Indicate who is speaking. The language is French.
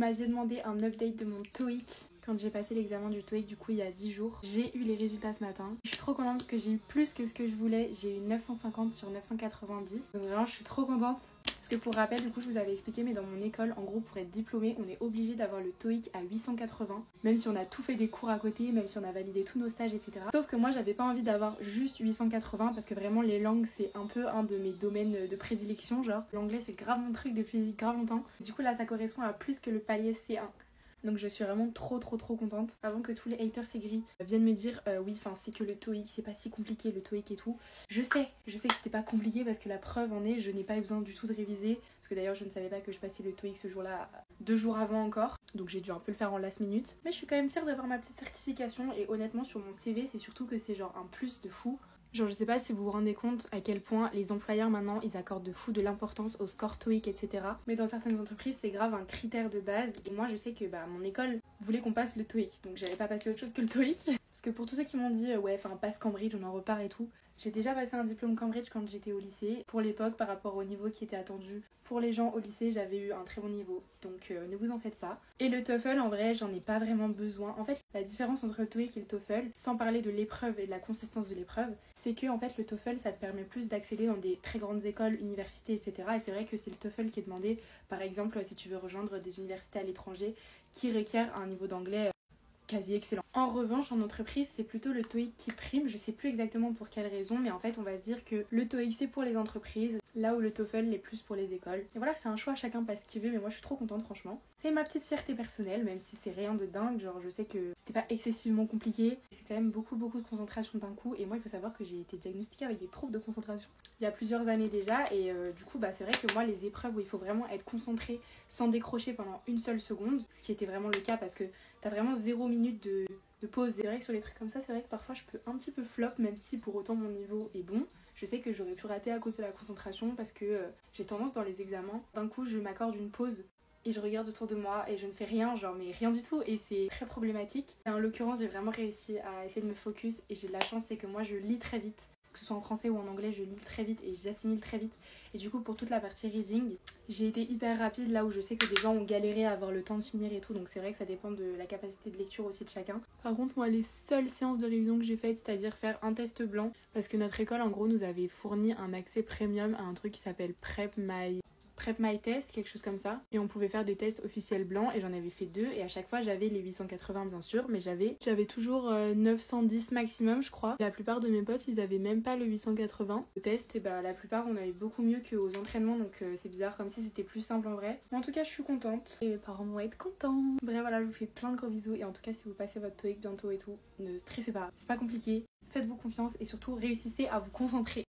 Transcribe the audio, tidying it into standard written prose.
Speaker 1: Vous m'aviez demandé un update de mon TOEIC quand j'ai passé l'examen du TOEIC, du coup il y a 10 jours. J'ai eu les résultats ce matin. Je suis trop contente parce que j'ai eu plus que ce que je voulais. J'ai eu 950 sur 990. Donc vraiment je suis trop contente. Parce que pour rappel, du coup je vous avais expliqué, mais dans mon école, en gros pour être diplômé, on est obligé d'avoir le TOEIC à 880. Même si on a tout fait des cours à côté, même si on a validé tous nos stages, etc. Sauf que moi j'avais pas envie d'avoir juste 880 parce que vraiment les langues c'est un peu un de mes domaines de prédilection. Genre l'anglais c'est grave mon truc depuis grave longtemps. Du coup là ça correspond à plus que le palier C1. Donc je suis vraiment trop contente. Avant que tous les haters s'aigrient viennent me dire oui enfin c'est que le TOEIC, c'est pas si compliqué le TOEIC et tout. Je sais que c'était pas compliqué parce que la preuve en est, je n'ai pas eu besoin du tout de réviser. Parce que d'ailleurs je ne savais pas que je passais le TOEIC ce jour-là, 2 jours avant encore. Donc j'ai dû un peu le faire en last minute. Mais je suis quand même fière d'avoir ma petite certification et honnêtement sur mon CV c'est surtout que c'est genre un plus de fou. Genre je sais pas si vous vous rendez compte à quel point les employeurs maintenant ils accordent de fou de l'importance au score TOEIC etc. Mais dans certaines entreprises c'est grave un critère de base et moi je sais que mon école voulait qu'on passe le TOEIC donc j'avais pas passé autre chose que le TOEIC. Parce que pour tous ceux qui m'ont dit ouais enfin passe Cambridge on en repart et tout, j'ai déjà passé un diplôme Cambridge quand j'étais au lycée. Pour l'époque par rapport au niveau qui était attendu pour les gens au lycée j'avais eu un très bon niveau donc ne vous en faites pas. Et le TOEFL en vrai j'en ai pas vraiment besoin. En fait la différence entre le TOEIC et le TOEFL, sans parler de l'épreuve et de la consistance de l'épreuve, c'est que en fait le TOEFL ça te permet plus d'accéder dans des très grandes écoles, universités etc. Et c'est vrai que c'est le TOEFL qui est demandé par exemple si tu veux rejoindre des universités à l'étranger qui requièrent un niveau d'anglais quasi excellent. En revanche en entreprise c'est plutôt le TOEIC qui prime, je sais plus exactement pour quelle raison mais en fait on va se dire que le TOEIC c'est pour les entreprises là où le TOEFL l'est plus pour les écoles. Et voilà c'est un choix, chacun passe ce qu'il veut mais moi je suis trop contente franchement. C'est ma petite fierté personnelle même si c'est rien de dingue, genre je sais que c'était pas excessivement compliqué. C'est quand même beaucoup de concentration d'un coup et moi il faut savoir que j'ai été diagnostiquée avec des troubles de concentration il y a plusieurs années déjà et du coup c'est vrai que moi les épreuves où il faut vraiment être concentré sans décrocher pendant une seule seconde, ce qui était vraiment le cas parce que t'as vraiment 0 minute de pause. C'est vrai que sur les trucs comme ça c'est vrai que parfois je peux un petit peu flop même si pour autant mon niveau est bon. Je sais que j'aurais pu rater à cause de la concentration parce que j'ai tendance dans les examens, d'un coup je m'accorde une pause et je regarde autour de moi et je ne fais rien, genre mais rien du tout et c'est très problématique. Et en l'occurrence j'ai vraiment réussi à essayer de me focus et j'ai de la chance c'est que moi je lis très vite. Que ce soit en français ou en anglais, je lis très vite et j'assimile très vite. Et du coup, pour toute la partie reading, j'ai été hyper rapide là où je sais que des gens ont galéré à avoir le temps de finir et tout. Donc c'est vrai que ça dépend de la capacité de lecture aussi de chacun. Par contre, moi, les seules séances de révision que j'ai faites, c'est-à-dire faire un test blanc, parce que notre école, en gros, nous avait fourni un accès premium à un truc qui s'appelle Prep My Test, quelque chose comme ça. Et on pouvait faire des tests officiels blancs et j'en avais fait 2 et à chaque fois j'avais les 880 bien sûr, mais j'avais toujours 910 maximum je crois. La plupart de mes potes ils avaient même pas le 880. Le test et la plupart on avait beaucoup mieux qu'aux entraînements donc c'est bizarre comme si c'était plus simple en vrai. Mais en tout cas je suis contente et mes parents vont être contents. Bref voilà je vous fais plein de gros bisous et en tout cas si vous passez votre TOEIC bientôt et tout, ne stressez pas, c'est pas compliqué. Faites-vous confiance et surtout réussissez à vous concentrer.